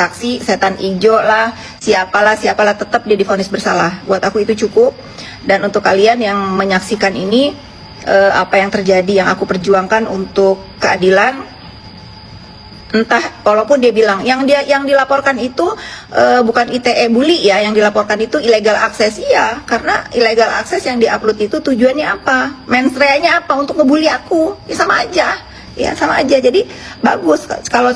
saksi, setan hijau lah, siapalah tetap dia divonis bersalah. Buat aku itu cukup. Dan untuk kalian yang menyaksikan ini, apa yang terjadi, yang aku perjuangkan untuk keadilan, entah walaupun dia bilang yang dilaporkan itu bukan ITE bully ya, yang dilaporkan itu illegal access, iya, karena illegal access yang diupload itu tujuannya apa, mensreanya apa, untuk ngebully aku, ya sama aja. Ya sama aja. Jadi bagus kalau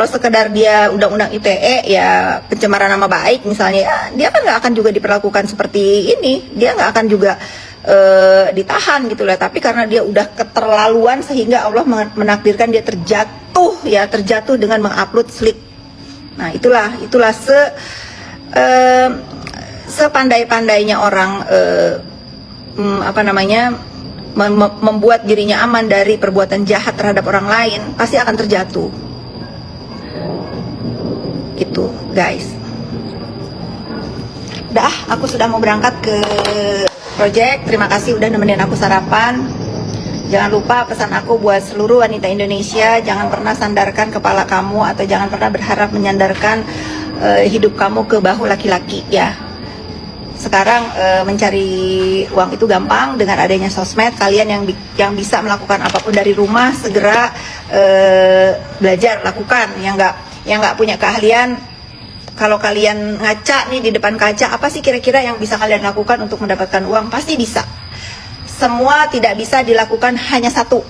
sekedar dia undang-undang ITE ya pencemaran nama baik misalnya, ya, dia kan nggak akan juga diperlakukan seperti ini, dia nggak akan juga ditahan gitu lah. Tapi karena dia udah keterlaluan sehingga Allah menakdirkan dia terjatuh dengan mengupload slip. Nah itulah sepandai-pandainya orang membuat dirinya aman dari perbuatan jahat terhadap orang lain, pasti akan terjatuh. Gitu, guys. Aku sudah mau berangkat ke project. Terima kasih udah nemenin aku sarapan. Jangan lupa pesan aku buat seluruh wanita Indonesia, jangan pernah sandarkan kepala kamu atau jangan pernah berharap menyandarkan hidup kamu ke bahu laki-laki ya. Sekarang mencari uang itu gampang dengan adanya sosmed. Kalian yang bisa melakukan apapun dari rumah segera belajar lakukan. Yang nggak punya keahlian, kalau kalian ngaca nih di depan kaca, apa sih kira-kira yang bisa kalian lakukan untuk mendapatkan uang? Pasti bisa. Semua tidak bisa dilakukan hanya satu.